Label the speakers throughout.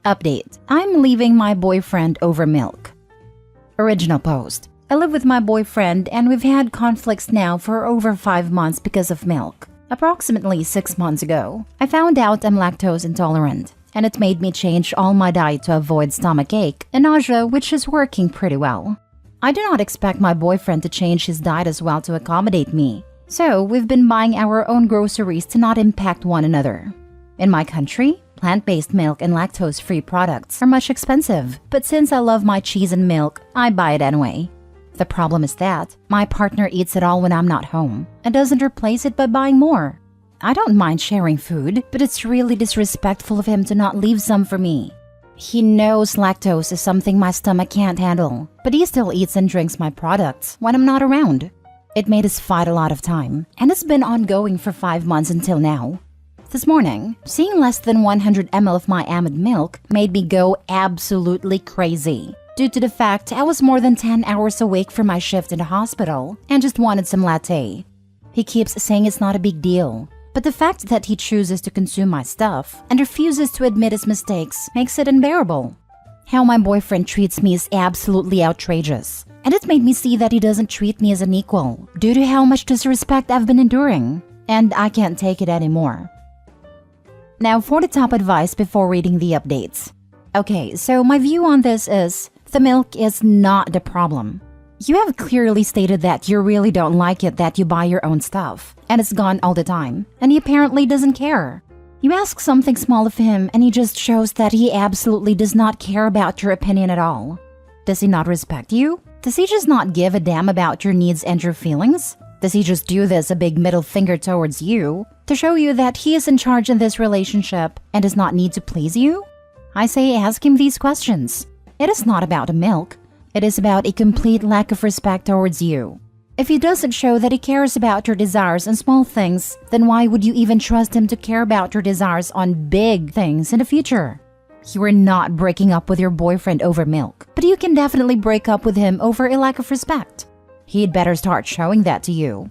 Speaker 1: Update. I'm leaving my boyfriend over milk. Original post. I live with my boyfriend and we've had conflicts now for over 5 months because of milk. Approximately 6 months ago, I found out I'm lactose intolerant, and it made me change all my diet to avoid stomachache and nausea, which is working pretty well. I do not expect my boyfriend to change his diet as well to accommodate me, so we've been buying our own groceries to not impact one another. In my country, plant-based milk and lactose-free products are much expensive, but since I love my cheese and milk, I buy it anyway. The problem is that my partner eats it all when I'm not home and doesn't replace it by buying more. I don't mind sharing food, but it's really disrespectful of him to not leave some for me. He knows lactose is something my stomach can't handle, but he still eats and drinks my products when I'm not around. It made us fight a lot of time, and it's been ongoing for 5 months until now. This morning, seeing less than 100 ml of my almond milk made me go absolutely crazy. Due to the fact I was more than 10 hours awake from my shift in the hospital and just wanted some latte. He keeps saying it's not a big deal, but the fact that he chooses to consume my stuff and refuses to admit his mistakes makes it unbearable. How my boyfriend treats me is absolutely outrageous, and it made me see that he doesn't treat me as an equal due to how much disrespect I've been enduring, and I can't take it anymore. Now for the top advice before reading the updates. Okay, so my view on this is, the milk is not the problem. You have clearly stated that you really don't like it that you buy your own stuff, and it's gone all the time, and he apparently doesn't care. You ask something small of him and he just shows that he absolutely does not care about your opinion at all. Does he not respect you? Does he just not give a damn about your needs and your feelings? Does he just do this a big middle finger towards you to show you that he is in charge in this relationship and does not need to please you? I say ask him these questions. It is not about the milk. It is about a complete lack of respect towards you. If he doesn't show that he cares about your desires and small things, then why would you even trust him to care about your desires on big things in the future? You are not breaking up with your boyfriend over milk, but you can definitely break up with him over a lack of respect. He'd better start showing that to you.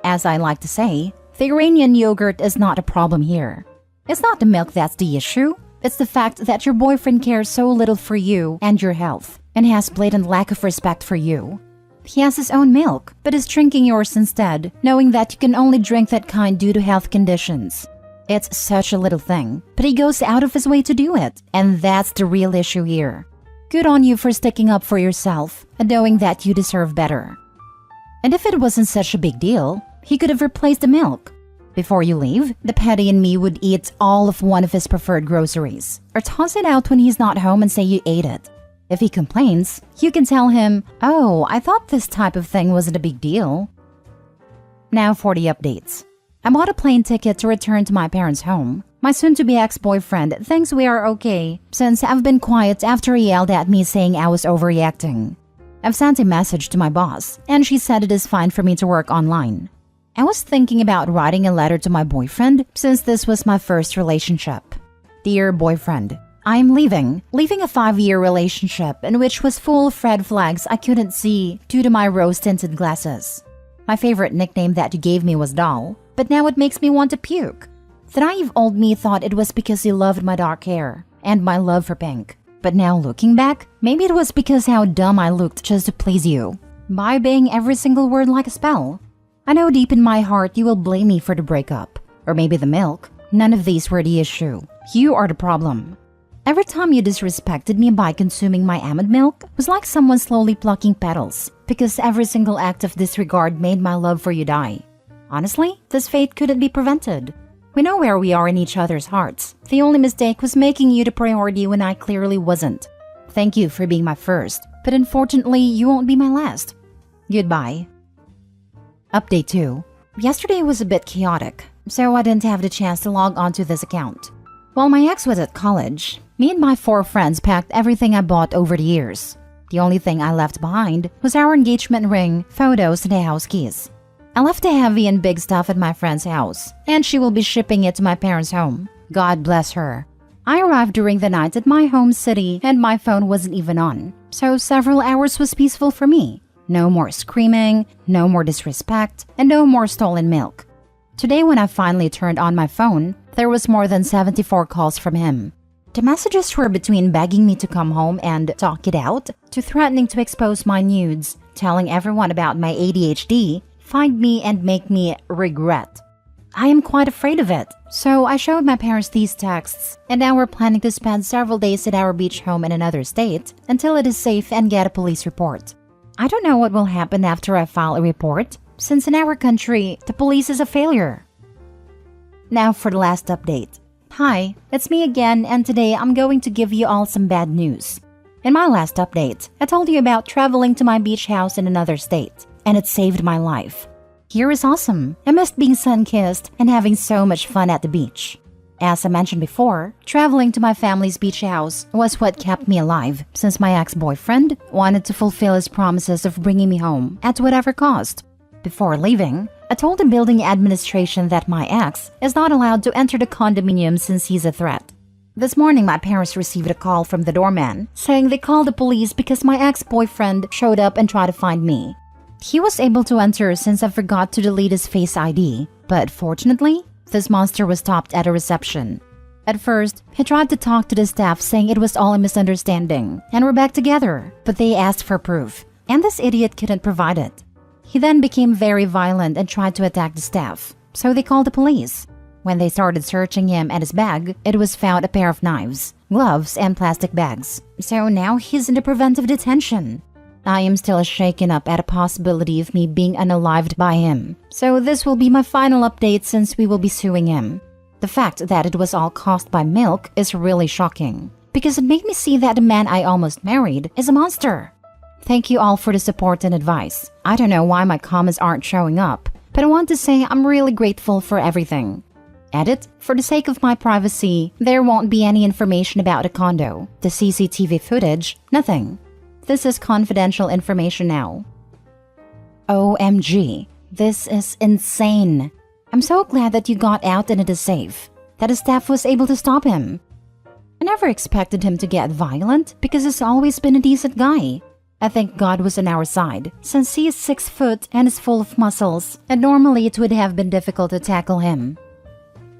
Speaker 1: As I like to say, the Iranian yogurt is not a problem here. It's not the milk that's the issue. It's the fact that your boyfriend cares so little for you and your health, and has blatant lack of respect for you. He has his own milk, but is drinking yours instead, knowing that you can only drink that kind due to health conditions. It's such a little thing, but he goes out of his way to do it, and that's the real issue here. Good on you for sticking up for yourself and knowing that you deserve better. And if it wasn't such a big deal, he could have replaced the milk. Before you leave, the petty in me would eat all of one of his preferred groceries, or toss it out when he's not home and say you ate it. If he complains, you can tell him, "Oh, I thought this type of thing wasn't a big deal." Now for the updates. I bought a plane ticket to return to my parents' home. My soon-to-be ex-boyfriend thinks we are okay, since I've been quiet after he yelled at me saying I was overreacting. I've sent a message to my boss, and she said it is fine for me to work online. I was thinking about writing a letter to my boyfriend since this was my first relationship. Dear boyfriend, I am leaving a 5-year relationship in which was full of red flags I couldn't see due to my rose-tinted glasses. My favorite nickname that you gave me was Doll, but now it makes me want to puke. The naive old me thought it was because you loved my dark hair and my love for pink. But now looking back, maybe it was because how dumb I looked just to please you, by obeying every single word like a spell. I know deep in my heart you will blame me for the breakup, or maybe the milk. None of these were the issue. You are the problem. Every time you disrespected me by consuming my almond milk was like someone slowly plucking petals, because every single act of disregard made my love for you die. Honestly, this fate couldn't be prevented. We know where we are in each other's hearts. The only mistake was making you the priority when I clearly wasn't. Thank you for being my first, but unfortunately you won't be my last. Goodbye. Update 2. Yesterday was a bit chaotic, so I didn't have the chance to log onto this account. While my ex was at college, me and my 4 friends packed everything I bought over the years. The only thing I left behind was our engagement ring, photos, and the house keys. I left the heavy and big stuff at my friend's house, and she will be shipping it to my parents' home. God bless her. I arrived during the night at my home city and my phone wasn't even on, so several hours was peaceful for me. No more screaming, no more disrespect, and no more stolen milk. Today when I finally turned on my phone, there was more than 74 calls from him. The messages were between begging me to come home and talk it out, to threatening to expose my nudes, telling everyone about my ADHD, find me and make me regret. I am quite afraid of it, so I showed my parents these texts, and now we're planning to spend several days at our beach home in another state until it is safe and get a police report. I don't know what will happen after I file a report, since in our country, the police is a failure. Now for the last update. Hi, it's me again, and today I'm going to give you all some bad news. In my last update, I told you about traveling to my beach house in another state, and it saved my life. Here is awesome. I missed being sun-kissed and having so much fun at the beach. As I mentioned before, traveling to my family's beach house was what kept me alive, since my ex-boyfriend wanted to fulfill his promises of bringing me home at whatever cost. Before leaving, I told the building administration that my ex is not allowed to enter the condominium since he's a threat. This morning, my parents received a call from the doorman saying they called the police because my ex-boyfriend showed up and tried to find me. He was able to enter since I forgot to delete his Face ID, but fortunately, this monster was stopped at a reception. At first, he tried to talk to the staff saying it was all a misunderstanding and we're back together, but they asked for proof, and this idiot couldn't provide it. He then became very violent and tried to attack the staff, so they called the police. When they started searching him and his bag, it was found a pair of knives, gloves, and plastic bags. So now he's in the preventive detention. I am still shaken up at a possibility of me being unalived by him, so this will be my final update since we will be suing him. The fact that it was all caused by milk is really shocking, because it made me see that the man I almost married is a monster. Thank you all for the support and advice. I don't know why my comments aren't showing up, but I want to say I'm really grateful for everything. Edit, for the sake of my privacy, there won't be any information about the condo, the CCTV footage, nothing. This is confidential information now. OMG, this is insane. I'm so glad that you got out and it is safe, that the staff was able to stop him. I never expected him to get violent because he's always been a decent guy. I think God was on our side, since he is 6 foot and is full of muscles, and normally it would have been difficult to tackle him.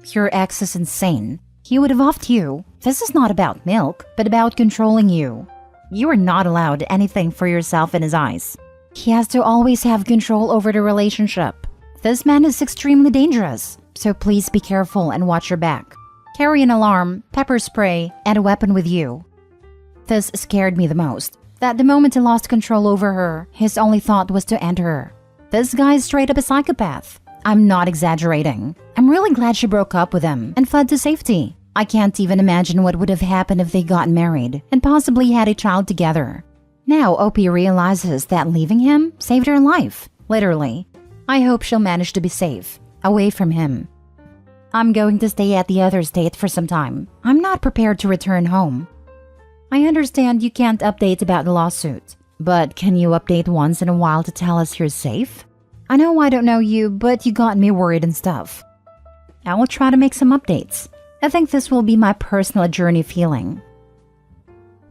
Speaker 1: Your ex is insane. He would have offed you. This is not about milk, but about controlling you. You are not allowed anything for yourself in his eyes. He has to always have control over the relationship. This man is extremely dangerous, so please be careful and watch your back. Carry an alarm, pepper spray, and a weapon with you. This scared me the most, that the moment he lost control over her, his only thought was to end her. This guy is straight up a psychopath. I'm not exaggerating. I'm really glad she broke up with him and fled to safety. I can't even imagine what would have happened if they got married and possibly had a child together. Now OP realizes that leaving him saved her life, literally. I hope she'll manage to be safe, away from him. I'm going to stay at the other state for some time. I'm not prepared to return home. I understand you can't update about the lawsuit, but can you update once in a while to tell us you're safe? I know I don't know you, but you got me worried and stuff. I will try to make some updates. I think this will be my personal journey feeling.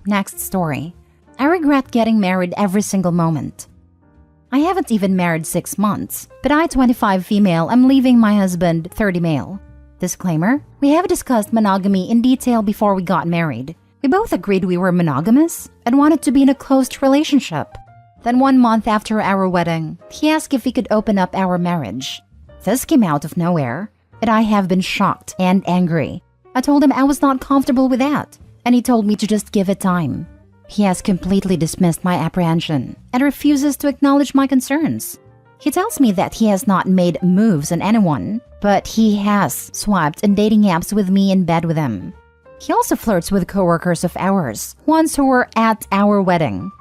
Speaker 1: Next story. I regret getting married every single moment. I haven't even married 6 months, but I, 25 female, am leaving my husband, 30 male. Disclaimer, we have discussed monogamy in detail before we got married. We both agreed we were monogamous and wanted to be in a close relationship. Then 1 month after our wedding, he asked if we could open up our marriage. This came out of nowhere, and I have been shocked and angry. I told him I was not comfortable with that, and he told me to just give it time. He has completely dismissed my apprehension and refuses to acknowledge my concerns. He tells me that he has not made moves on anyone, but he has swiped on dating apps with me in bed with him. He also flirts with coworkers of ours, ones who were at our wedding.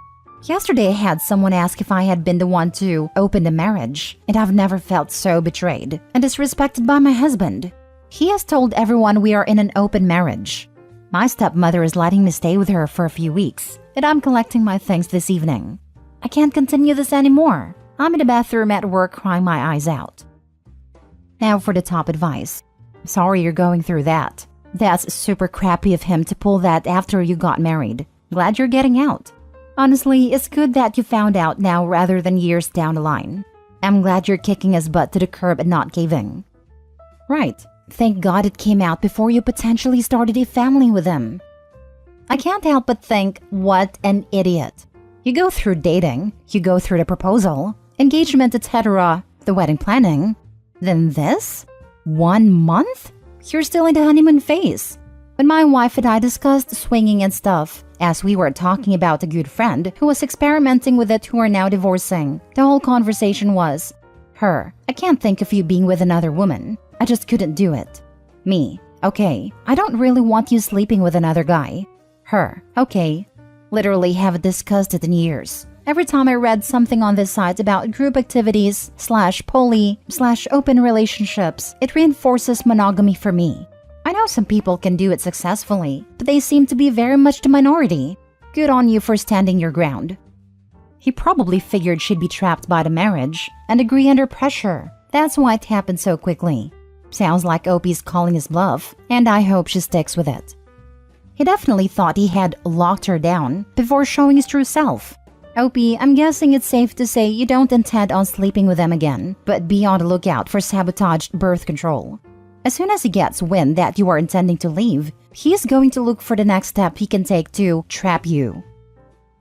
Speaker 1: Yesterday I had someone ask if I had been the one to open the marriage, and I've never felt so betrayed and disrespected by my husband. He has told everyone we are in an open marriage. My stepmother is letting me stay with her for a few weeks, and I'm collecting my things this evening. I can't continue this anymore. I'm in the bathroom at work crying my eyes out. Now for the top advice. Sorry you're going through that. That's super crappy of him to pull that after you got married. Glad you're getting out. Honestly, it's good that you found out now rather than years down the line. I'm glad you're kicking his butt to the curb and not caving. Right. Thank God it came out before you potentially started a family with him. I can't help but think, what an idiot. You go through dating, you go through the proposal, engagement, etc., the wedding planning, then this? 1 month? You're still in the honeymoon phase. When my wife and I discussed swinging and stuff, as we were talking about a good friend who was experimenting with it who are now divorcing, the whole conversation was, her, I can't think of you being with another woman. I just couldn't do it. Me, okay, I don't really want you sleeping with another guy. Her, okay, literally haven't discussed it in years. Every time I read something on this site about group activities / poly / open relationships, it reinforces monogamy for me. I know some people can do it successfully, but they seem to be very much the minority. Good on you for standing your ground. He probably figured she'd be trapped by the marriage and agree under pressure. That's why it happened so quickly. Sounds like Opie's calling his bluff, and I hope she sticks with it. He definitely thought he had locked her down before showing his true self. Opie, I'm guessing it's safe to say you don't intend on sleeping with them again, but be on the lookout for sabotaged birth control. As soon as he gets wind that you are intending to leave, he is going to look for the next step he can take to trap you.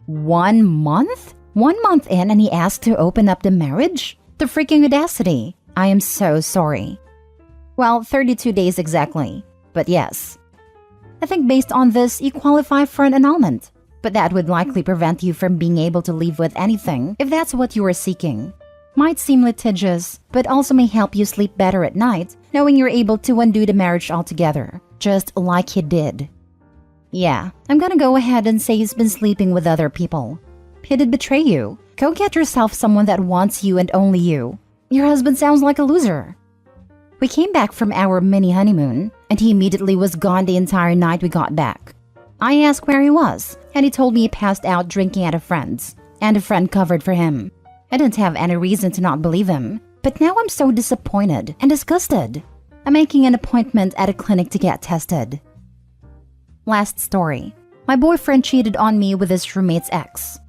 Speaker 1: 1 month? 1 month in and he asked to open up the marriage? The freaking audacity. I am so sorry. Well, 32 days exactly. But yes. I think based on this, you qualify for an annulment. But that would likely prevent you from being able to leave with anything if that's what you are seeking. Might seem litigious, but also may help you sleep better at night, knowing you're able to undo the marriage altogether, just like he did. Yeah, I'm gonna go ahead and say he's been sleeping with other people. He did betray you. Go get yourself someone that wants you and only you. Your husband sounds like a loser. We came back from our mini honeymoon, and he immediately was gone the entire night we got back. I asked where he was, and he told me he passed out drinking at a friend's, and a friend covered for him. I didn't have any reason to not believe him, but now I'm so disappointed and disgusted. I'm making an appointment at a clinic to get tested. Last story. My boyfriend cheated on me with his roommate's ex.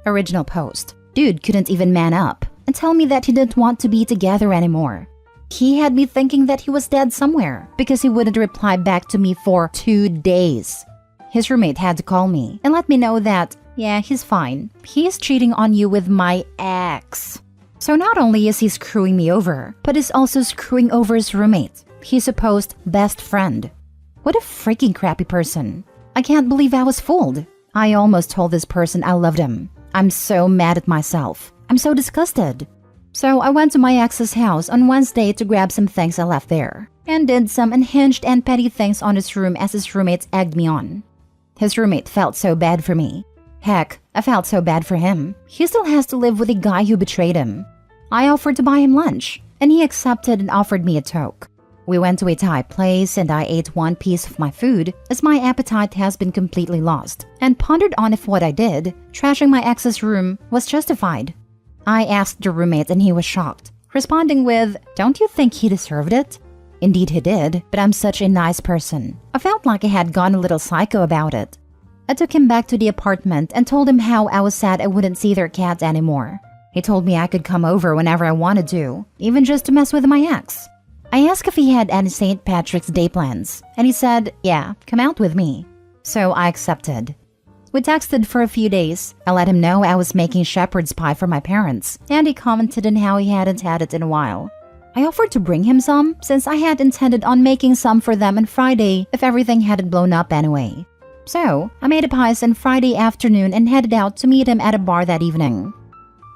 Speaker 1: Original post. Dude couldn't even man up and tell me that he didn't want to be together anymore. He had me thinking that he was dead somewhere because he wouldn't reply back to me for 2 days. His roommate had to call me and let me know that, yeah, he's fine. He is cheating on you with my ex. So not only is he screwing me over, but is also screwing over his roommate, his supposed best friend. What a freaking crappy person. I can't believe I was fooled. I almost told this person I loved him. I'm so mad at myself. I'm so disgusted. So I went to my ex's house on Wednesday to grab some things I left there, and did some unhinged and petty things on his room as his roommates egged me on. His roommate felt so bad for me. Heck, I felt so bad for him. He still has to live with a guy who betrayed him. I offered to buy him lunch, and he accepted and offered me a toke. We went to a Thai place and I ate one piece of my food as my appetite has been completely lost, and pondered on if what I did, trashing my ex's room, was justified. I asked the roommate and he was shocked, responding with, "Don't you think he deserved it?" Indeed he did, but I'm such a nice person. I felt like I had gone a little psycho about it. I took him back to the apartment and told him how I was sad I wouldn't see their cat anymore. He told me I could come over whenever I wanted to, even just to mess with my ex. I asked if he had any St. Patrick's Day plans, and he said, yeah, come out with me. So I accepted. We texted for a few days. I let him know I was making shepherd's pie for my parents, and he commented on how he hadn't had it in a while. I offered to bring him some, since I had intended on making some for them on Friday if everything hadn't blown up anyway. So, I made the pies on Friday afternoon and headed out to meet him at a bar that evening.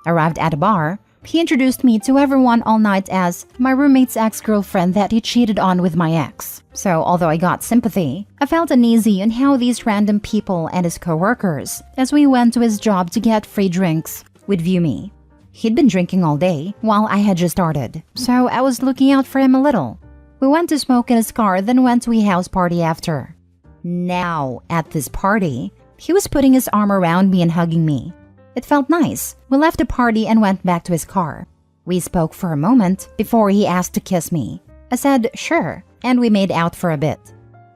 Speaker 1: Arrived at a bar, he introduced me to everyone all night as my roommate's ex-girlfriend that he cheated on with my ex. So, although I got sympathy, I felt uneasy on how these random people and his co-workers, as we went to his job to get free drinks, would view me. He'd been drinking all day, while I had just started, so I was looking out for him a little. We went to smoke in his car, then went to a house party after. Now, at this party, he was putting his arm around me and hugging me. It felt nice. We left the party and went back to his car. We spoke for a moment before he asked to kiss me. I said, sure, and we made out for a bit.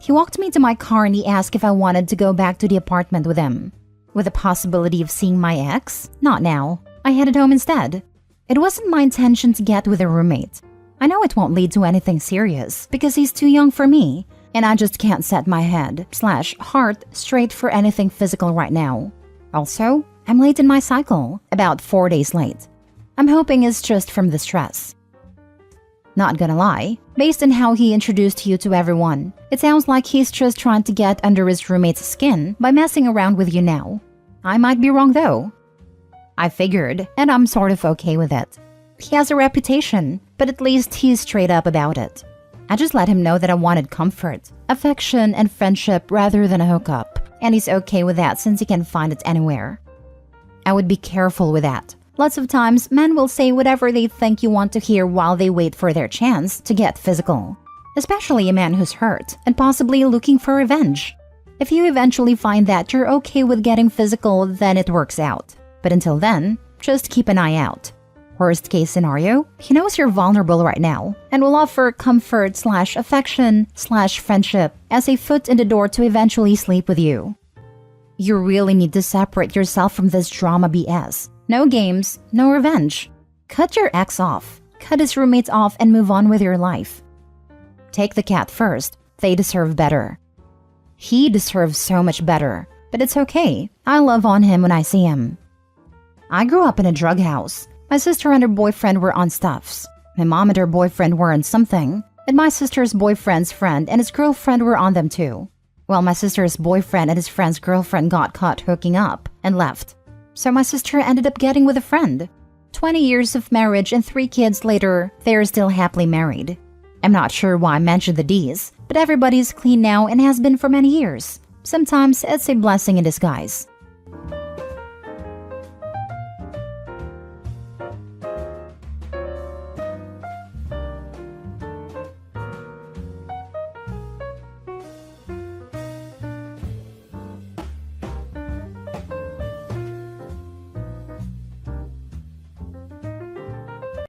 Speaker 1: He walked me to my car and he asked if I wanted to go back to the apartment with him. With the possibility of seeing my ex? Not now. I headed home instead. It wasn't my intention to get with a roommate. I know it won't lead to anything serious because he's too young for me, and I just can't set my head/heart straight for anything physical right now. Also, I'm late in my cycle, about 4 days late. I'm hoping it's just from the stress. Not gonna lie, based on how he introduced you to everyone, it sounds like he's just trying to get under his roommate's skin by messing around with you now. I might be wrong though. I figured, and I'm sort of okay with it. He has a reputation, but at least he's straight up about it. I just let him know that I wanted comfort, affection, and friendship rather than a hookup, and he's okay with that since he can find it anywhere. I would be careful with that. Lots of times, men will say whatever they think you want to hear while they wait for their chance to get physical. Especially a man who's hurt and possibly looking for revenge. If you eventually find that you're okay with getting physical, then it works out. But until then, just keep an eye out. Worst case scenario, he knows you're vulnerable right now and will offer comfort/affection/friendship as a foot in the door to eventually sleep with you. You really need to separate yourself from this drama BS. No games, no revenge. Cut your ex off, cut his roommates off, and move on with your life. Take the cat first. They deserve better. He deserves so much better, but it's okay. I love on him when I see him. I grew up in a drug house. My sister and her boyfriend were on stuffs. My mom and her boyfriend were on something, and my sister's boyfriend's friend and his girlfriend were on them too. Well, my sister's boyfriend and his friend's girlfriend got caught hooking up and left. So my sister ended up getting with a friend. 20 years of marriage and 3 kids later, they're still happily married. I'm not sure why I mentioned the D's, but everybody's clean now and has been for many years. Sometimes it's a blessing in disguise.